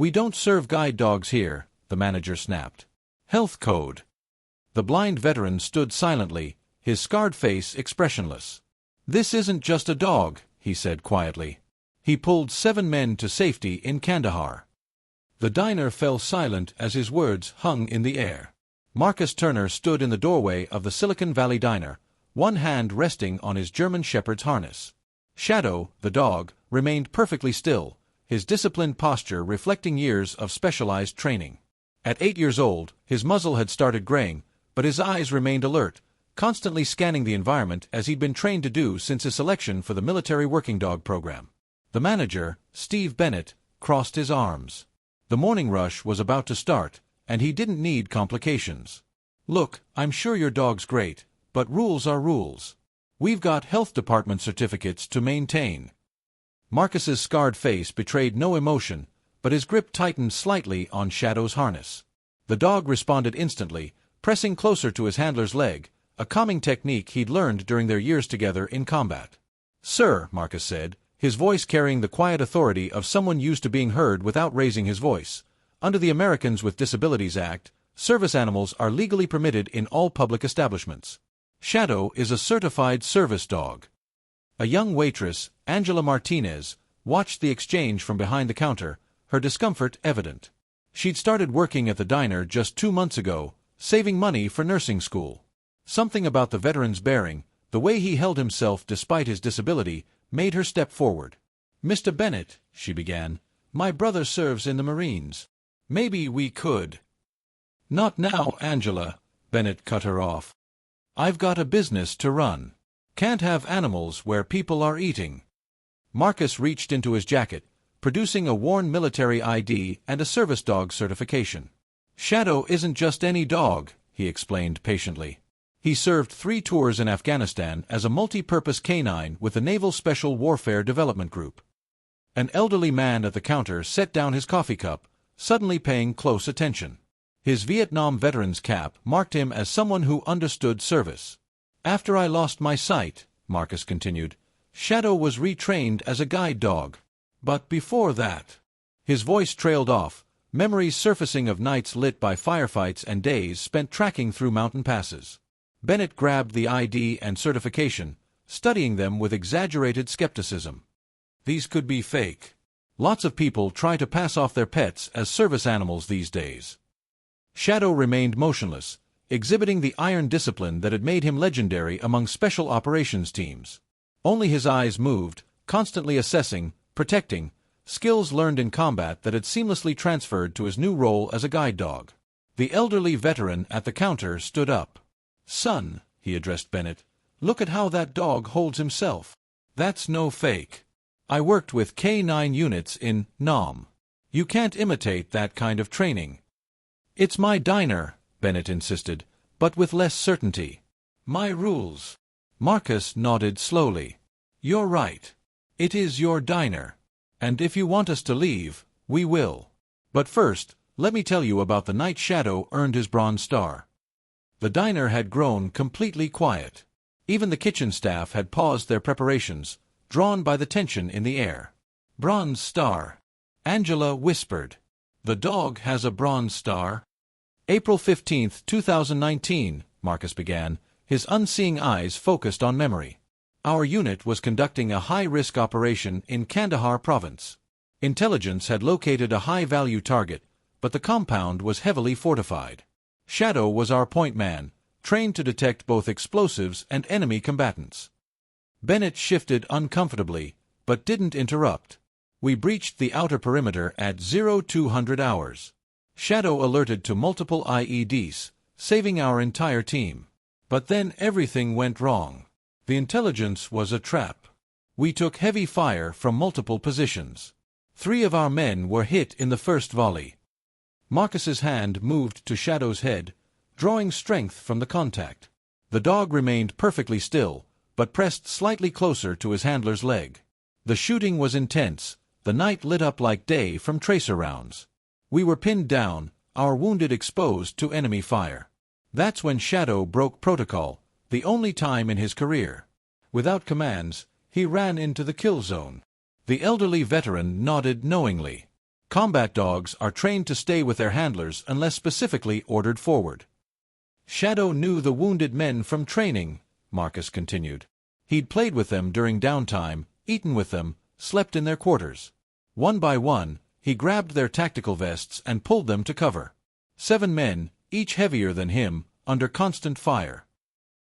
"We don't serve guide dogs here," the manager snapped. "Health code." The blind veteran stood silently, his scarred face expressionless. "This isn't just a dog," he said quietly. "He pulled 7 men to safety in Kandahar." The diner fell silent as his words hung in the air. Marcus Turner stood in the doorway of the Silicon Valley diner, one hand resting on his German shepherd's harness. Shadow, the dog, remained perfectly still, his disciplined posture reflecting years of specialized training. At 8 years old, his muzzle had started graying, but his eyes remained alert, constantly scanning the environment as he'd been trained to do since his selection for the military working dog program. The manager, Steve Bennett, crossed his arms. The morning rush was about to start, and he didn't need complications. "Look, I'm sure your dog's great, but rules are rules. We've got health department certificates to maintain." Marcus's scarred face betrayed no emotion, but his grip tightened slightly on Shadow's harness. The dog responded instantly, pressing closer to his handler's leg, a calming technique he'd learned during their years together in combat. "Sir," Marcus said, his voice carrying the quiet authority of someone used to being heard without raising his voice, "under the Americans with Disabilities Act, service animals are legally permitted in all public establishments. Shadow is a certified service dog." A young waitress, Angela Martinez, watched the exchange from behind the counter, her discomfort evident. She'd started working at the diner just 2 months ago, saving money for nursing school. Something about the veteran's bearing, the way he held himself despite his disability, made her step forward. "Mr. Bennett," she began, "my brother serves in the Marines. Maybe we could—" "Not now, Angela," Bennett cut her off. "I've got a business to run. Can't have animals where people are eating." Marcus reached into his jacket, producing a worn military ID and a service dog certification. "Shadow isn't just any dog," he explained patiently. "He served 3 tours in Afghanistan as a multi-purpose canine with the Naval Special Warfare Development Group." An elderly man at the counter set down his coffee cup, suddenly paying close attention. His Vietnam veteran's cap marked him as someone who understood service. "After I lost my sight," Marcus continued, "Shadow was retrained as a guide dog. But before that—" His voice trailed off, memories surfacing of nights lit by firefights and days spent trekking through mountain passes. Bennett grabbed the ID and certification, studying them with exaggerated skepticism. These could be fake. Lots of people try to pass off their pets as service animals these days. Shadow remained motionless, exhibiting the iron discipline that had made him legendary among special operations teams. Only his eyes moved, constantly assessing, protecting, skills learned in combat that had seamlessly transferred to his new role as a guide dog. The elderly veteran at the counter stood up. "Son," he addressed Bennett, "look at how that dog holds himself. That's no fake. I worked with K9 units in Nam. You can't imitate that kind of training." "It's my diner," Bennett insisted, but with less certainty. "My rules." Marcus nodded slowly. "You're right. It is your diner. And if you want us to leave, we will. But first, let me tell you about the night Shadow earned his Bronze Star." The diner had grown completely quiet. Even the kitchen staff had paused their preparations, drawn by the tension in the air. "Bronze Star," Angela whispered. "The dog has a Bronze Star?" "April 15, 2019, Marcus began, his unseeing eyes focused on memory. "Our unit was conducting a high-risk operation in Kandahar province. Intelligence had located a high-value target, but the compound was heavily fortified. Shadow was our point man, trained to detect both explosives and enemy combatants." Bennett shifted uncomfortably, but didn't interrupt. "We breached the outer perimeter at 0200 hours. Shadow alerted to multiple IEDs, saving our entire team. But then everything went wrong. The intelligence was a trap. We took heavy fire from multiple positions. 3 of our men were hit in the first volley." Marcus's hand moved to Shadow's head, drawing strength from the contact. The dog remained perfectly still, but pressed slightly closer to his handler's leg. The shooting was intense, the night lit up like day from tracer rounds. We were pinned down, our wounded exposed to enemy fire. That's when Shadow broke protocol, the only time in his career. Without commands, he ran into the kill zone. The elderly veteran nodded knowingly. Combat dogs are trained to stay with their handlers unless specifically ordered forward. Shadow knew the wounded men from training, Marcus continued. He'd played with them during downtime, eaten with them, slept in their quarters. One by one, he grabbed their tactical vests and pulled them to cover. 7 men, each heavier than him, under constant fire.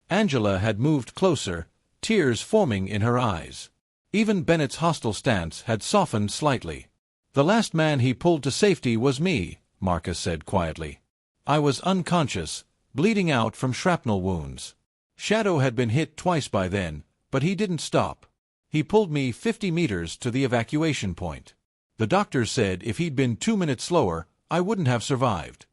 Angela had moved closer, tears forming in her eyes. Even Bennett's hostile stance had softened slightly. "The last man he pulled to safety was me," Marcus said quietly. "I was unconscious, bleeding out from shrapnel wounds. Shadow had been hit twice by then, but he didn't stop. He pulled me 50 meters to the evacuation point. The doctors said if he'd been 2 minutes slower, I wouldn't have survived."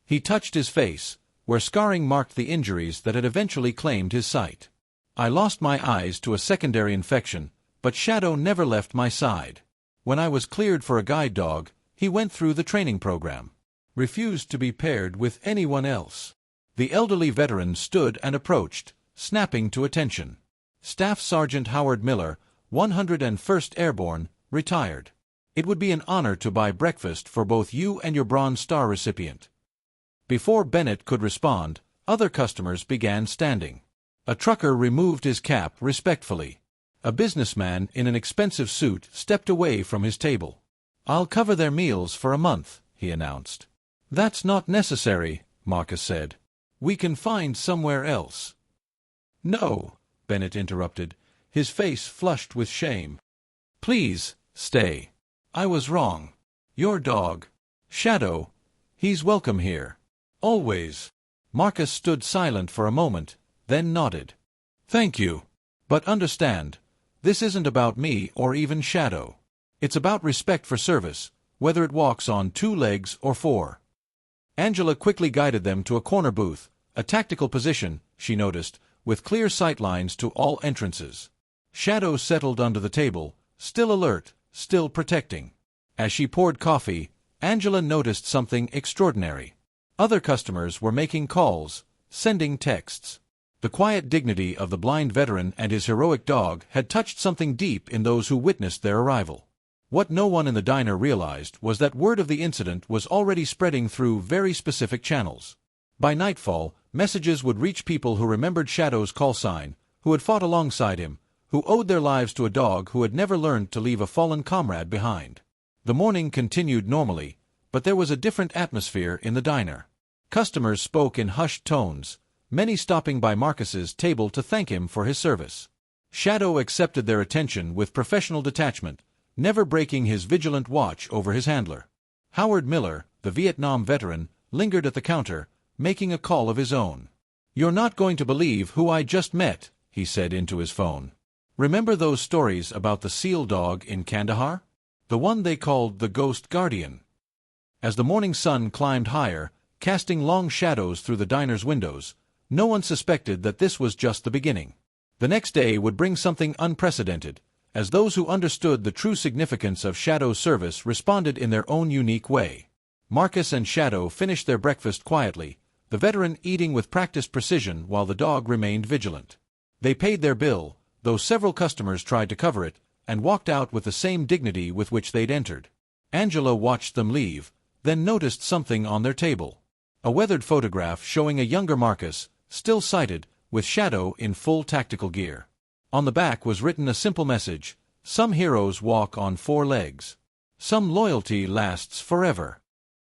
He touched his face, where scarring marked the injuries that had eventually claimed his sight. "I lost my eyes to a secondary infection, but Shadow never left my side. When I was cleared for a guide dog, he went through the training program. Refused to be paired with anyone else." The elderly veteran stood and approached, snapping to attention. "Staff Sergeant Howard Miller, 101st Airborne, retired. It would be an honor to buy breakfast for both you and your Bronze Star recipient." Before Bennett could respond, other customers began standing. A trucker removed his cap respectfully. A businessman in an expensive suit stepped away from his table. "I'll cover their meals for a month," he announced. "That's not necessary," Marcus said. "We can find somewhere else." "No," Bennett interrupted, his face flushed with shame. "Please, stay. I was wrong. Your dog, Shadow, he's welcome here. Always." Marcus stood silent for a moment, then nodded. "Thank you. But understand, this isn't about me or even Shadow. It's about respect for service, whether it walks on 2 legs or 4. Angela quickly guided them to a corner booth, a tactical position, she noticed, with clear sight lines to all entrances. Shadow settled under the table, still alert, still protecting. As she poured coffee, Angela noticed something extraordinary. Other customers were making calls, sending texts. The quiet dignity of the blind veteran and his heroic dog had touched something deep in those who witnessed their arrival. What no one in the diner realized was that word of the incident was already spreading through very specific channels. By nightfall, messages would reach people who remembered Shadow's call sign, who had fought alongside him, who owed their lives to a dog who had never learned to leave a fallen comrade behind. The morning continued normally, but there was a different atmosphere in the diner. Customers spoke in hushed tones, many stopping by Marcus's table to thank him for his service. Shadow accepted their attention with professional detachment, never breaking his vigilant watch over his handler. Howard Miller, the Vietnam veteran, lingered at the counter, making a call of his own. "You're not going to believe who I just met," he said into his phone. "Remember those stories about the seal dog in Kandahar? The one they called the Ghost Guardian?" As the morning sun climbed higher, casting long shadows through the diner's windows, no one suspected that this was just the beginning. The next day would bring something unprecedented, as those who understood the true significance of Shadow's service responded in their own unique way. Marcus and Shadow finished their breakfast quietly, the veteran eating with practiced precision while the dog remained vigilant. They paid their bill, though several customers tried to cover it, and walked out with the same dignity with which they'd entered. Angela watched them leave, then noticed something on their table. A weathered photograph showing a younger Marcus, still sighted, with Shadow in full tactical gear. On the back was written a simple message: "Some heroes walk on 4 legs. Some loyalty lasts forever."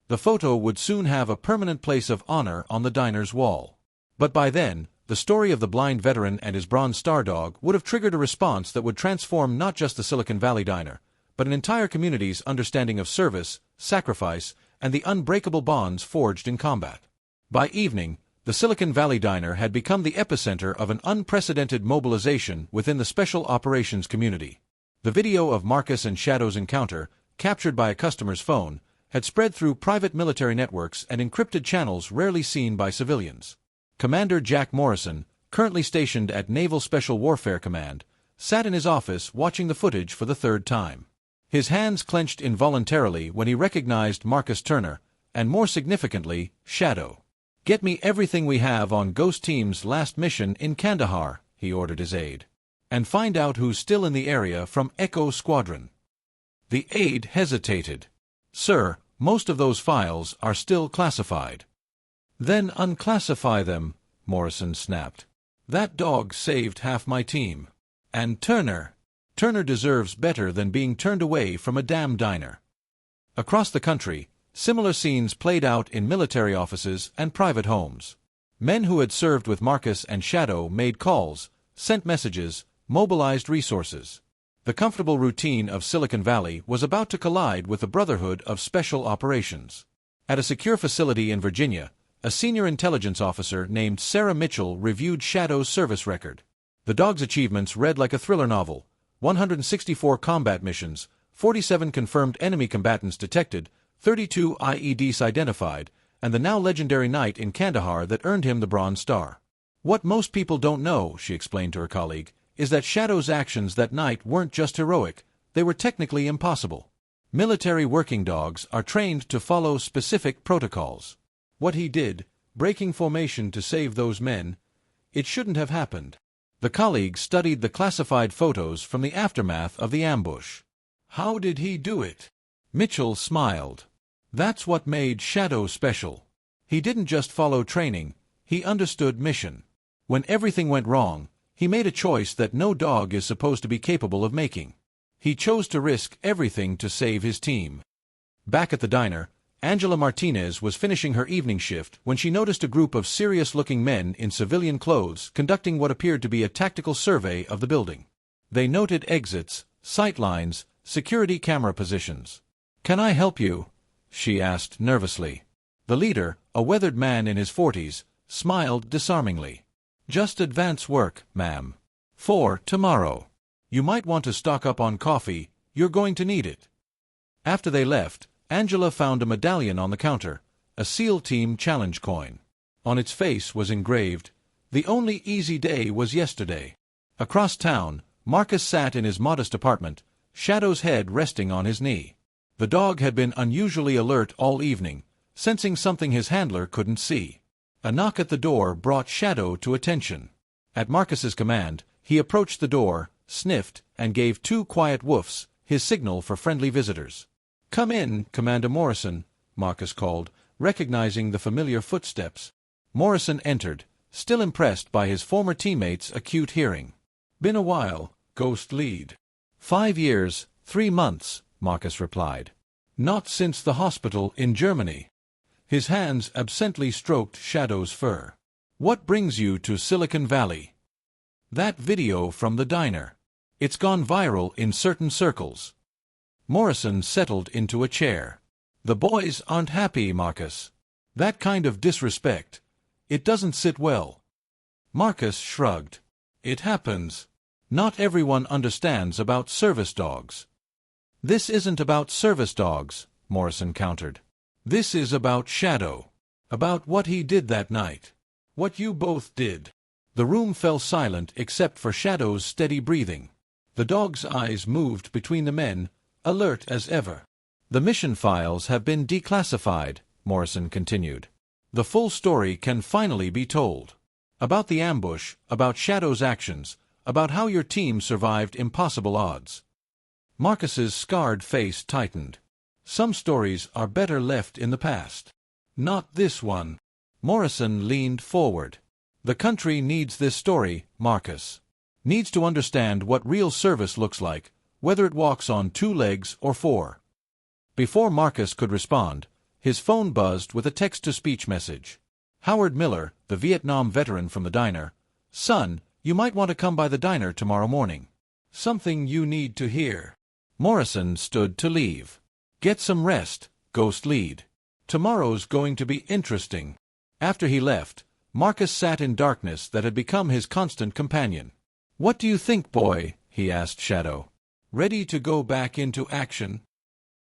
The photo would soon have a permanent place of honor on the diner's wall. But by then, the story of the blind veteran and his Bronze Star dog would have triggered a response that would transform not just the Silicon Valley diner, but an entire community's understanding of service, sacrifice, and the unbreakable bonds forged in combat. By evening, the Silicon Valley diner had become the epicenter of an unprecedented mobilization within the special operations community. The video of Marcus and Shadow's encounter, captured by a customer's phone, had spread through private military networks and encrypted channels rarely seen by civilians. Commander Jack Morrison, currently stationed at Naval Special Warfare Command, sat in his office watching the footage for the 3rd time. His hands clenched involuntarily when he recognized Marcus Turner, and more significantly, Shadow. "Get me everything we have on Ghost Team's last mission in Kandahar," he ordered his aide. "And find out who's still in the area from Echo Squadron." The aide hesitated. "Sir, most of those files are still classified." "Then unclassify them," Morrison snapped. "That dog saved half my team. And Turner deserves better than being turned away from a damn diner." Across the country, similar scenes played out in military offices and private homes. Men who had served with Marcus and Shadow made calls, sent messages, mobilized resources. The comfortable routine of Silicon Valley was about to collide with the Brotherhood of Special Operations. At a secure facility in Virginia, a senior intelligence officer named Sarah Mitchell reviewed Shadow's service record. The dog's achievements read like a thriller novel: 164 combat missions, 47 confirmed enemy combatants detected, 32 IEDs identified, and the now legendary night in Kandahar that earned him the Bronze Star. "What most people don't know," she explained to her colleague, "is that Shadow's actions that night weren't just heroic, they were technically impossible. Military working dogs are trained to follow specific protocols. What he did, breaking formation to save those men, it shouldn't have happened." The colleague studied the classified photos from the aftermath of the ambush. "How did he do it?" Mitchell smiled. "That's what made Shadow special. He didn't just follow training, he understood mission. When everything went wrong, he made a choice that no dog is supposed to be capable of making. He chose to risk everything to save his team." Back at the diner, Angela Martinez was finishing her evening shift when she noticed a group of serious-looking men in civilian clothes conducting what appeared to be a tactical survey of the building. They noted exits, sight lines, security camera positions. "Can I help you?" she asked nervously. The leader, a weathered man in his 40s, smiled disarmingly. "Just advance work, ma'am. For tomorrow. You might want to stock up on coffee, you're going to need it." After they left, Angela found a medallion on the counter, a SEAL Team Challenge coin. On its face was engraved, "The only easy day was yesterday." Across town, Marcus sat in his modest apartment, Shadow's head resting on his knee. The dog had been unusually alert all evening, sensing something his handler couldn't see. A knock at the door brought Shadow to attention. At Marcus's command, he approached the door, sniffed, and gave 2 quiet woofs, his signal for friendly visitors. "Come in, Commander Morrison," Marcus called, recognizing the familiar footsteps. Morrison entered, still impressed by his former teammate's acute hearing. "Been a while, Ghost Lead." 5 years, 3 months, Marcus replied. "Not since the hospital in Germany." His hands absently stroked Shadow's fur. "What brings you to Silicon Valley?" "That video from the diner. It's gone viral in certain circles." Morrison settled into a chair. "The boys aren't happy, Marcus. That kind of disrespect. It doesn't sit well." Marcus shrugged. "It happens. Not everyone understands about service dogs." "This isn't about service dogs," Morrison countered. "This is about Shadow. About what he did that night. What you both did." The room fell silent except for Shadow's steady breathing. The dog's eyes moved between the men, alert as ever. "The mission files have been declassified," Morrison continued. "The full story can finally be told. About the ambush, about Shadow's actions, about how your team survived impossible odds." Marcus's scarred face tightened. "Some stories are better left in the past. Not this one." Morrison leaned forward. "The country needs this story, Marcus. Needs to understand what real service looks like, whether it walks on 2 legs or 4. Before Marcus could respond, his phone buzzed with a text-to-speech message. Howard Miller, the Vietnam veteran from the diner. "Son, you might want to come by the diner tomorrow morning. Something you need to hear." Morrison stood to leave. "Get some rest, Ghost Lead. Tomorrow's going to be interesting." After he left, Marcus sat in darkness that had become his constant companion. "What do you think, boy?" he asked Shadow. "Ready to go back into action?"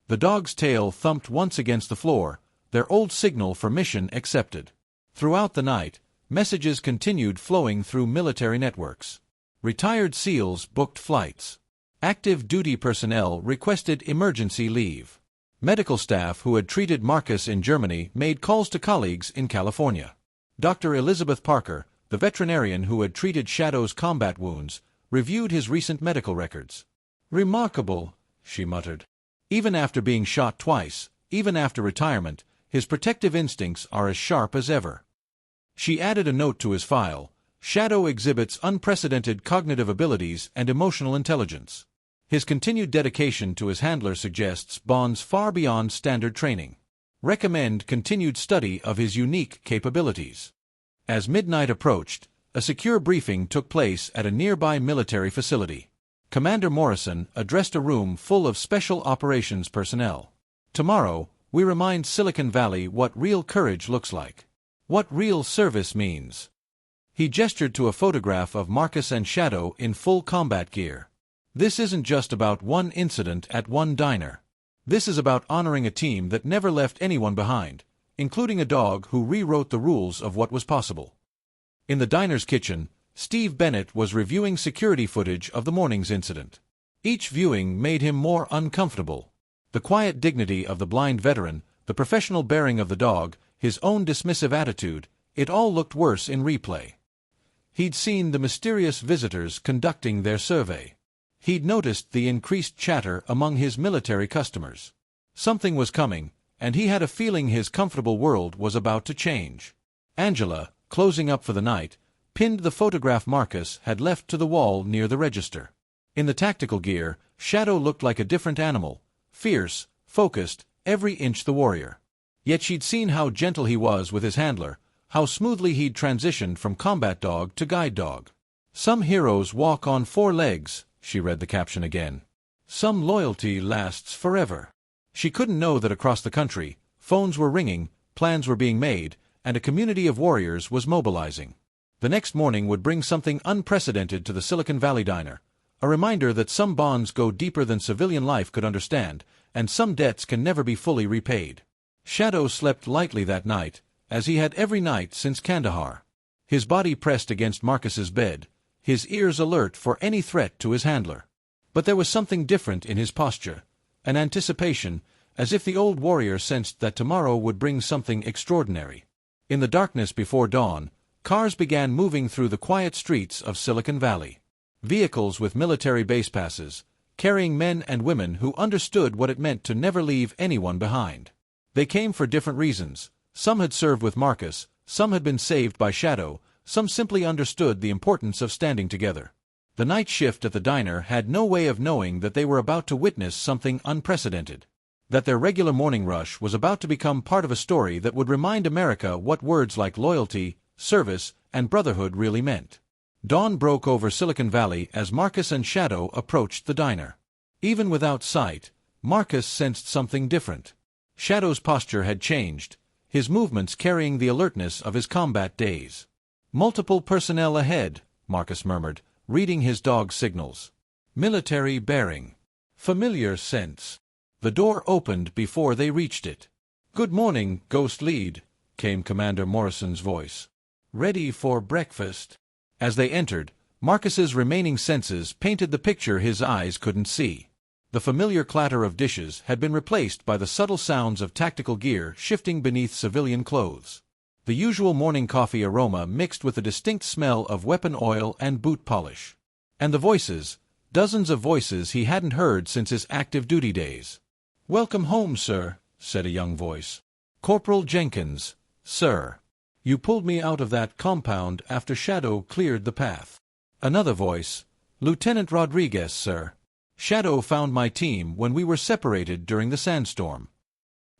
The dog's tail thumped once against the floor, their old signal for mission accepted. Throughout the night, messages continued flowing through military networks. Retired SEALs booked flights. Active duty personnel requested emergency leave. Medical staff who had treated Marcus in Germany made calls to colleagues in California. Dr. Elizabeth Parker, the veterinarian who had treated Shadow's combat wounds, reviewed his recent medical records. "Remarkable," she muttered. "Even after being shot twice, even after retirement, his protective instincts are as sharp as ever. She added a note to his file. Shadow exhibits unprecedented cognitive abilities and emotional intelligence. His continued dedication to his handler suggests bonds far beyond standard training. Recommend continued study of his unique capabilities. As midnight approached, a secure briefing took place at a nearby military facility. Commander Morrison addressed a room full of special operations personnel. Tomorrow, we remind Silicon Valley what real courage looks like. What real service means. He gestured to a photograph of Marcus and Shadow in full combat gear. This isn't just about one incident at one diner. This is about honoring a team that never left anyone behind, including a dog who rewrote the rules of what was possible. In the diner's kitchen, Steve Bennett was reviewing security footage of the morning's incident. Each viewing made him more uncomfortable. The quiet dignity of the blind veteran, the professional bearing of the dog, his own dismissive attitude, it all looked worse in replay. He'd seen the mysterious visitors conducting their survey. He'd noticed the increased chatter among his military customers. Something was coming, and he had a feeling his comfortable world was about to change. Angela, closing up for the night, pinned the photograph Marcus had left to the wall near the register. In the tactical gear, Shadow looked like a different animal, fierce, focused, every inch the warrior. Yet she'd seen how gentle he was with his handler, how smoothly he'd transitioned from combat dog to guide dog. Some heroes walk on 4 legs, she read the caption again. Some loyalty lasts forever. She couldn't know that across the country, phones were ringing, plans were being made, and a community of warriors was mobilizing. The next morning would bring something unprecedented to the Silicon Valley diner, a reminder that some bonds go deeper than civilian life could understand, and some debts can never be fully repaid. Shadow slept lightly that night, as he had every night since Kandahar. His body pressed against Marcus's bed, his ears alert for any threat to his handler. But there was something different in his posture, an anticipation, as if the old warrior sensed that tomorrow would bring something extraordinary. In the darkness before dawn, cars began moving through the quiet streets of Silicon Valley. Vehicles with military base passes, carrying men and women who understood what it meant to never leave anyone behind. They came for different reasons. Some had served with Marcus, some had been saved by Shadow, some simply understood the importance of standing together. The night shift at the diner had no way of knowing that they were about to witness something unprecedented. That their regular morning rush was about to become part of a story that would remind America what words like loyalty, service, and brotherhood really meant. Dawn broke over Silicon Valley as Marcus and Shadow approached the diner. Even without sight, Marcus sensed something different. Shadow's posture had changed, his movements carrying the alertness of his combat days. Multiple personnel ahead, Marcus murmured, reading his dog's signals. Military bearing. Familiar sense. The door opened before they reached it. "Good morning, Ghost Lead," came Commander Morrison's voice. "Ready for breakfast?" As they entered, Marcus's remaining senses painted the picture his eyes couldn't see. The familiar clatter of dishes had been replaced by the subtle sounds of tactical gear shifting beneath civilian clothes. The usual morning coffee aroma mixed with the distinct smell of weapon oil and boot polish. And the voices, dozens of voices he hadn't heard since his active duty days. "Welcome home, sir," said a young voice. "Corporal Jenkins, sir. You pulled me out of that compound after Shadow cleared the path." Another voice, "Lieutenant Rodriguez, sir. Shadow found my team when we were separated during the sandstorm."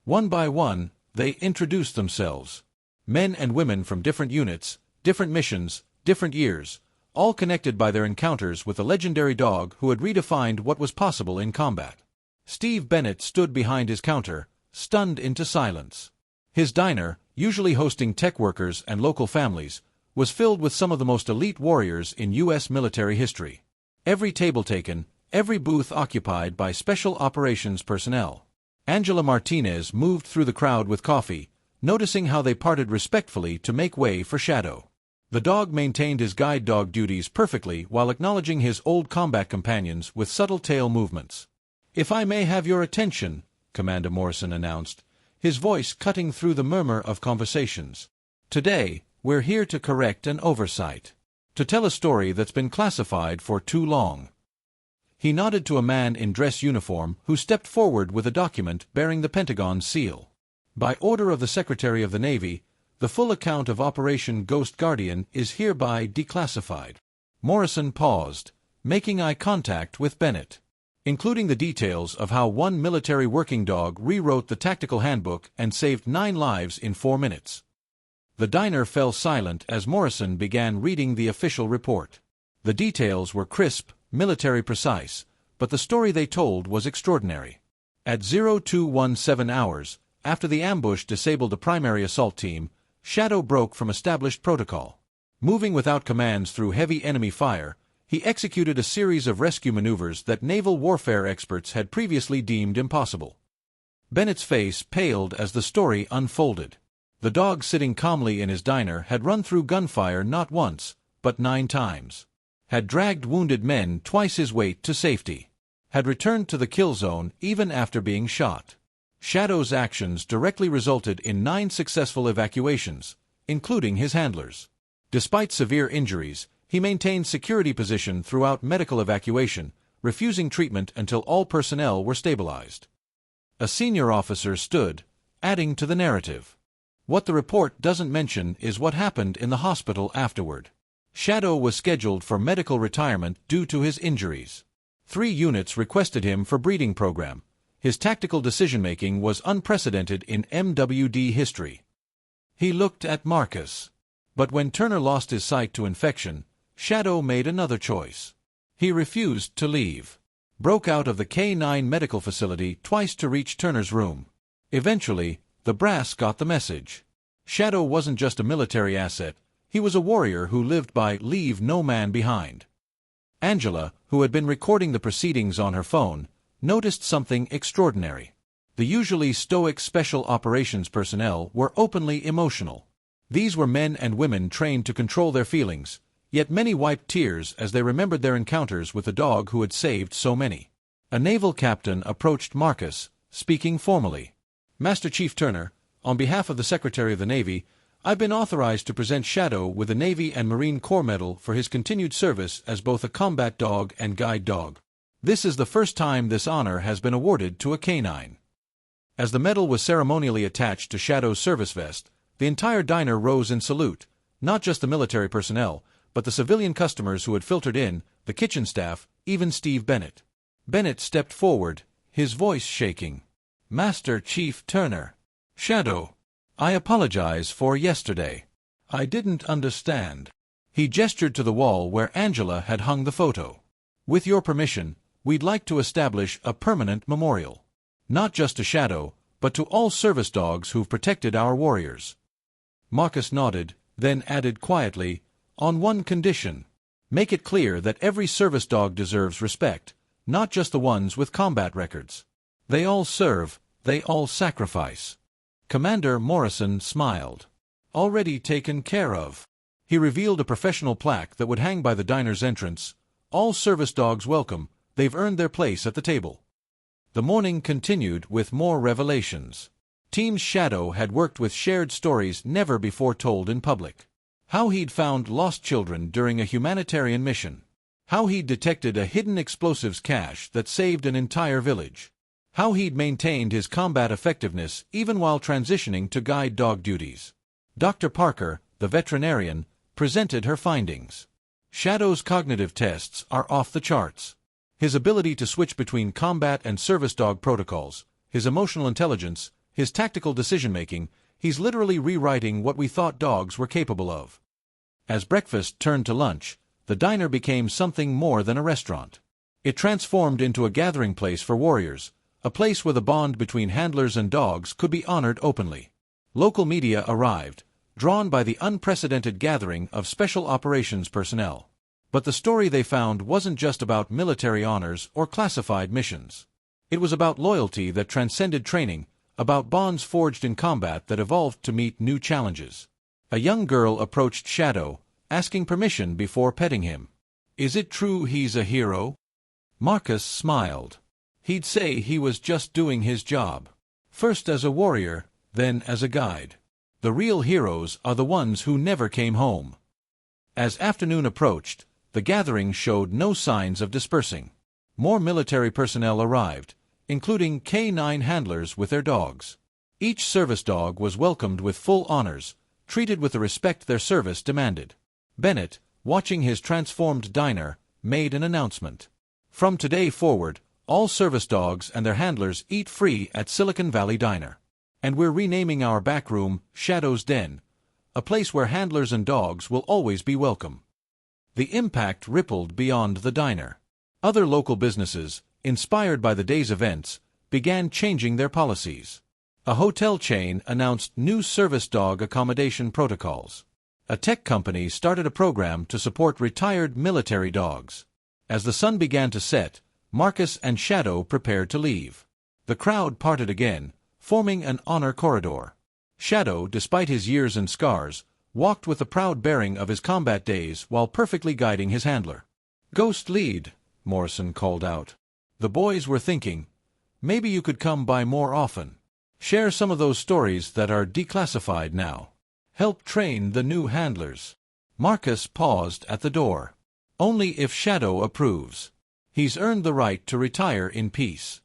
One by one, they introduced themselves. Men and women from different units, different missions, different years, all connected by their encounters with the legendary dog who had redefined what was possible in combat. Steve Bennett stood behind his counter, stunned into silence. His diner, usually hosting tech workers and local families, was filled with some of the most elite warriors in U.S. military history. Every table taken, every booth occupied by special operations personnel. Angela Martinez moved through the crowd with coffee, noticing how they parted respectfully to make way for Shadow. The dog maintained his guide dog duties perfectly while acknowledging his old combat companions with subtle tail movements. "If I may have your attention," Commander Morrison announced, his voice cutting through the murmur of conversations. "Today, we're here to correct an oversight. To tell a story that's been classified for too long." He nodded to a man in dress uniform who stepped forward with a document bearing the Pentagon's seal. By order of the Secretary of the Navy, the full account of Operation Ghost Guardian is hereby declassified. Morrison paused, making eye contact with Bennett. Including the details of how one military working dog rewrote the tactical handbook and saved 9 lives in 4 minutes. The diner fell silent as Morrison began reading the official report. The details were crisp, military precise, but the story they told was extraordinary. At 0217 hours, after the ambush disabled the primary assault team, Shadow broke from established protocol. Moving without commands through heavy enemy fire, he executed a series of rescue maneuvers that naval warfare experts had previously deemed impossible. Bennett's face paled as the story unfolded. The dog sitting calmly in his diner had run through gunfire not once, but 9 times. Had dragged wounded men twice his weight to safety. Had returned to the kill zone even after being shot. Shadow's actions directly resulted in 9 successful evacuations, including his handlers. Despite severe injuries, he maintained security position throughout medical evacuation, refusing treatment until all personnel were stabilized. A senior officer stood, adding to the narrative. What the report doesn't mention is what happened in the hospital afterward. Shadow was scheduled for medical retirement due to his injuries. 3 units requested him for breeding program. His tactical decision-making was unprecedented in MWD history. He looked at Marcus. But when Turner lost his sight to infection, Shadow made another choice. He refused to leave. Broke out of the K9 medical facility twice to reach Turner's room. Eventually, the brass got the message. Shadow wasn't just a military asset, he was a warrior who lived by "leave no man behind." Angela, who had been recording the proceedings on her phone, noticed something extraordinary. The usually stoic special operations personnel were openly emotional. These were men and women trained to control their feelings, yet many wiped tears as they remembered their encounters with the dog who had saved so many. A naval captain approached Marcus, speaking formally. "Master Chief Turner, on behalf of the Secretary of the Navy, I've been authorized to present Shadow with the Navy and Marine Corps Medal for his continued service as both a combat dog and guide dog. This is the first time this honor has been awarded to a canine." As the medal was ceremonially attached to Shadow's service vest, the entire diner rose in salute, not just the military personnel, but the civilian customers who had filtered in, the kitchen staff, even Steve Bennett. Bennett stepped forward, his voice shaking. "Master Chief Turner. Shadow. I apologize for yesterday. I didn't understand." He gestured to the wall where Angela had hung the photo. "With your permission, we'd like to establish a permanent memorial. Not just to Shadow, but to all service dogs who've protected our warriors." Marcus nodded, then added quietly, "On one condition. Make it clear that every service dog deserves respect, not just the ones with combat records. They all serve, they all sacrifice." Commander Morrison smiled. "Already taken care of." He revealed a professional plaque that would hang by the diner's entrance. "All service dogs welcome, they've earned their place at the table." The morning continued with more revelations. Team Shadow had worked with shared stories never before told in public. How he'd found lost children during a humanitarian mission. How he'd detected a hidden explosives cache that saved an entire village. How he'd maintained his combat effectiveness even while transitioning to guide dog duties. Dr. Parker, the veterinarian, presented her findings. Shadow's cognitive tests are off the charts. His ability to switch between combat and service dog protocols, his emotional intelligence, his tactical decision-making, he's literally rewriting what we thought dogs were capable of. As breakfast turned to lunch, the diner became something more than a restaurant. It transformed into a gathering place for warriors, a place where the bond between handlers and dogs could be honored openly. Local media arrived, drawn by the unprecedented gathering of special operations personnel. But the story they found wasn't just about military honors or classified missions. It was about loyalty that transcended training, about bonds forged in combat that evolved to meet new challenges. A young girl approached Shadow, asking permission before petting him. "Is it true he's a hero?" Marcus smiled. He'd say he was just doing his job. First as a warrior, then as a guide. The real heroes are the ones who never came home. As afternoon approached, the gathering showed no signs of dispersing. More military personnel arrived, including K9 handlers with their dogs. Each service dog was welcomed with full honors, treated with the respect their service demanded. Bennett, watching his transformed diner, made an announcement. From today forward, all service dogs and their handlers eat free at Silicon Valley Diner. And we're renaming our back room Shadow's Den, a place where handlers and dogs will always be welcome. The impact rippled beyond the diner. Other local businesses, inspired by the day's events, began changing their policies. A hotel chain announced new service dog accommodation protocols. A tech company started a program to support retired military dogs. As the sun began to set, Marcus and Shadow prepared to leave. The crowd parted again, forming an honor corridor. Shadow, despite his years and scars, walked with the proud bearing of his combat days while perfectly guiding his handler. "Ghost lead," Morrison called out. The boys were thinking, maybe you could come by more often. Share some of those stories that are declassified now. Help train the new handlers. Marcus paused at the door. Only if Shadow approves. He's earned the right to retire in peace.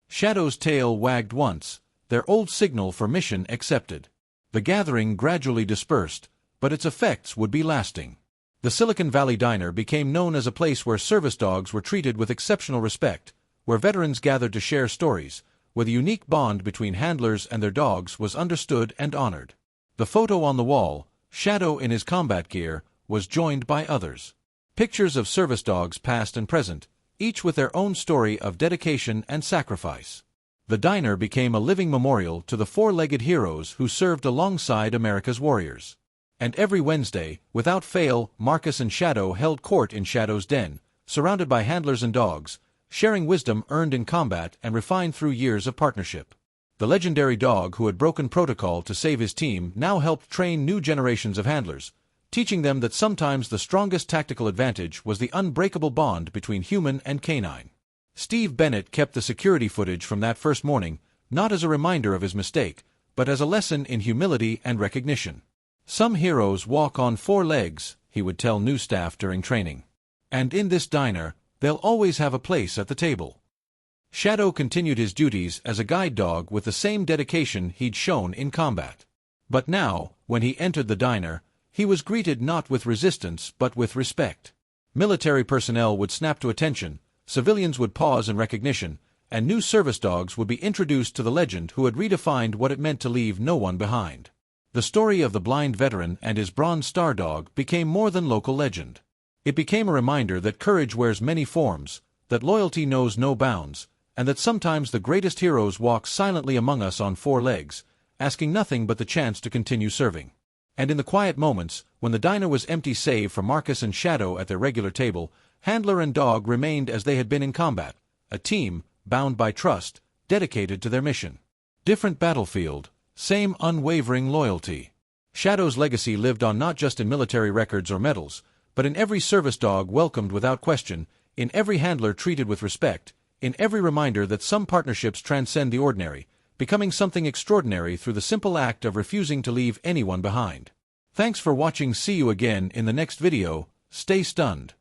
Shadow's tail wagged once, their old signal for mission accepted. The gathering gradually dispersed, but its effects would be lasting. The Silicon Valley Diner became known as a place where service dogs were treated with exceptional respect, where veterans gathered to share stories, where the unique bond between handlers and their dogs was understood and honored. The photo on the wall, Shadow in his combat gear, was joined by others. Pictures of service dogs past and present, each with their own story of dedication and sacrifice. The diner became a living memorial to the four-legged heroes who served alongside America's warriors. And every Wednesday, without fail, Marcus and Shadow held court in Shadow's den, surrounded by handlers and dogs, sharing wisdom earned in combat and refined through years of partnership. The legendary dog who had broken protocol to save his team now helped train new generations of handlers, teaching them that sometimes the strongest tactical advantage was the unbreakable bond between human and canine. Steve Bennett kept the security footage from that first morning, not as a reminder of his mistake, but as a lesson in humility and recognition. "Some heroes walk on four legs," he would tell new staff during training. "And in this diner, they'll always have a place at the table." Shadow continued his duties as a guide dog with the same dedication he'd shown in combat. But now, when he entered the diner, he was greeted not with resistance but with respect. Military personnel would snap to attention, civilians would pause in recognition, and new service dogs would be introduced to the legend who had redefined what it meant to leave no one behind. The story of the blind veteran and his Bronze Star dog became more than local legend. It became a reminder that courage wears many forms, that loyalty knows no bounds, and that sometimes the greatest heroes walk silently among us on four legs, asking nothing but the chance to continue serving. And in the quiet moments, when the diner was empty save for Marcus and Shadow at their regular table, handler and dog remained as they had been in combat, a team, bound by trust, dedicated to their mission. Different battlefield, same unwavering loyalty. Shadow's legacy lived on not just in military records or medals, but in every service dog welcomed without question, in every handler treated with respect, in every reminder that some partnerships transcend the ordinary, becoming something extraordinary through the simple act of refusing to leave anyone behind. Thanks for watching. See you again in the next video. Stay stunned.